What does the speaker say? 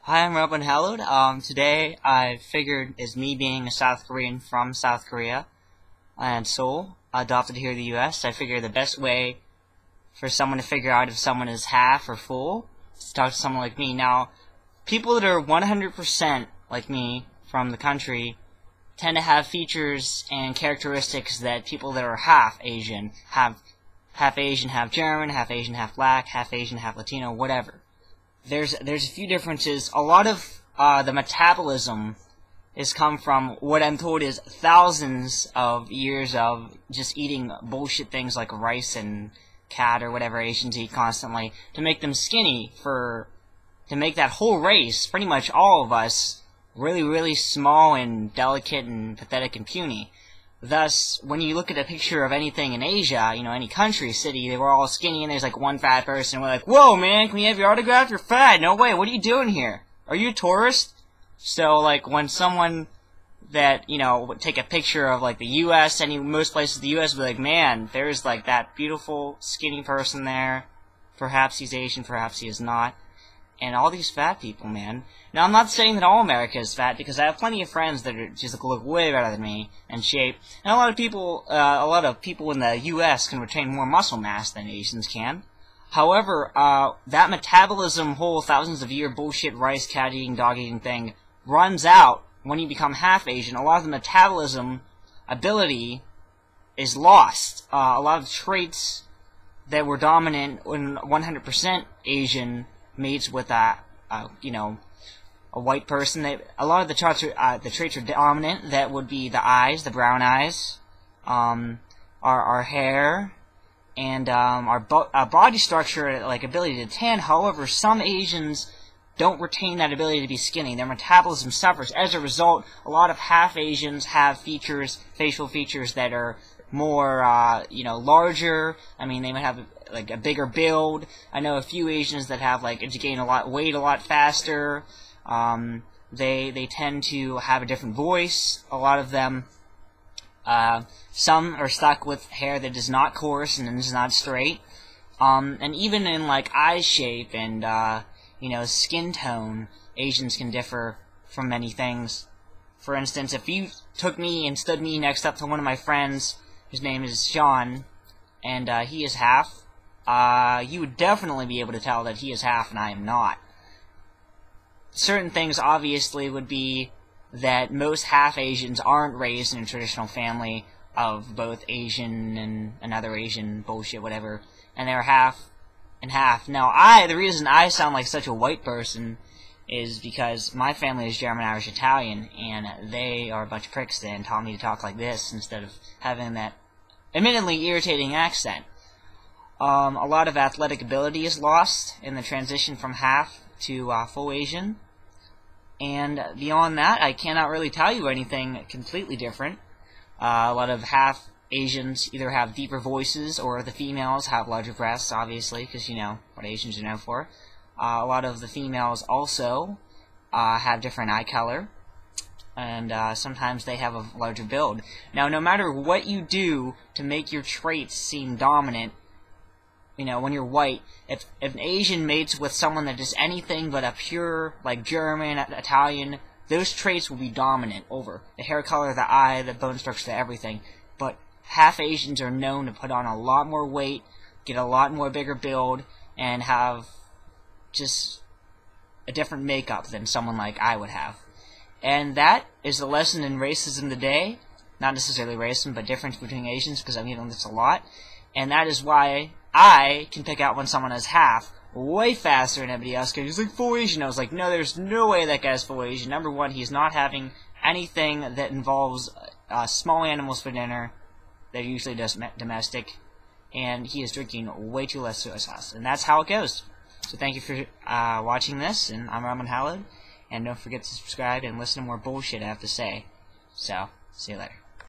Hi, I'm Robb Unhallowed. Today I figured, as me being a South Korean from South Korea and Seoul, adopted here in the U.S., I figured the best way for someone to figure out if someone is half or full is to talk to someone like me. Now, people that are 100% like me from the country tend to have features and characteristics that people that are half Asian have. Half Asian, half German, half Asian, half black, half Asian, half Latino, whatever. There's a few differences. A lot of the metabolism has come from what I'm told is thousands of years of just eating bullshit things like rice and cat or whatever Asians eat constantly to make them skinny, to make that whole race, pretty much all of us, really, really small and delicate and pathetic and puny. Thus, when you look at a picture of anything in Asia, any country, city, they were all skinny and there's like one fat person, and we're like, whoa man, can we have your autograph? You're fat. No way, what are you doing here? Are you a tourist? So, like, when someone that, would take a picture of, like, the U.S., most places of the U.S. would be like, man, there's, like, that beautiful, skinny person there. Perhaps he's Asian, perhaps he is not. And all these fat people, man. Now, I'm not saying that all America is fat, because I have plenty of friends that just look way better than me in shape. And a lot of people in the U.S. can retain more muscle mass than Asians can. However, that metabolism whole thousands of year bullshit rice, cat eating, dog eating thing runs out when you become half Asian. A lot of the metabolism ability is lost. A lot of traits that were dominant when 100% Asian mates with a white person. A lot of the traits are dominant. That would be the eyes, the brown eyes, our hair, and our body structure, like ability to tan. However, some Asians don't retain that ability to be skinny. Their metabolism suffers. As a result, a lot of half Asians have facial features that are more, larger. I mean, they might have like a bigger build. I know a few Asians that have gain weight a lot faster. They tend to have a different voice. A lot of them, some are stuck with hair that is not coarse and is not straight. And even in eye shape and skin tone, Asians can differ from many things. For instance, if you took me and stood me next up to one of my friends, whose name is Sean, and he is half, you would definitely be able to tell that he is half and I am not. Certain things, obviously, would be that most half Asians aren't raised in a traditional family of both Asian and another Asian bullshit, whatever, and they're half and half. Now, the reason I sound like such a white person is because my family is German, Irish, Italian, and they are a bunch of pricks and taught me to talk like this instead of having that admittedly irritating accent. A lot of athletic ability is lost in the transition from half to full Asian. And beyond that, I cannot really tell you anything completely different. A lot of half Asians either have deeper voices, or the females have larger breasts, obviously, because what Asians are known for. A lot of the females also have different eye color, and sometimes they have a larger build. Now, no matter what you do to make your traits seem dominant, when you're white, if an Asian mates with someone that is anything but a pure, German, Italian, those traits will be dominant over the hair color, the eye, the bone structure, everything. But half Asians are known to put on a lot more weight, get a lot more bigger build, and have just a different makeup than someone like I would have. And that is the lesson in racism today. Not necessarily racism, but difference between Asians, because I'm hearing this a lot. And that is why I can pick out when someone is half way faster than everybody else, because he's like full Asian. I was like, no, there's no way that guy's full Asian. Number one, he's not having anything that involves small animals for dinner. They're usually just domestic. And he is drinking way too less soy sauce. And that's how it goes. So thank you for watching this, and I'm Robb Unhallowed. And don't forget to subscribe and listen to more bullshit I have to say. So, see you later.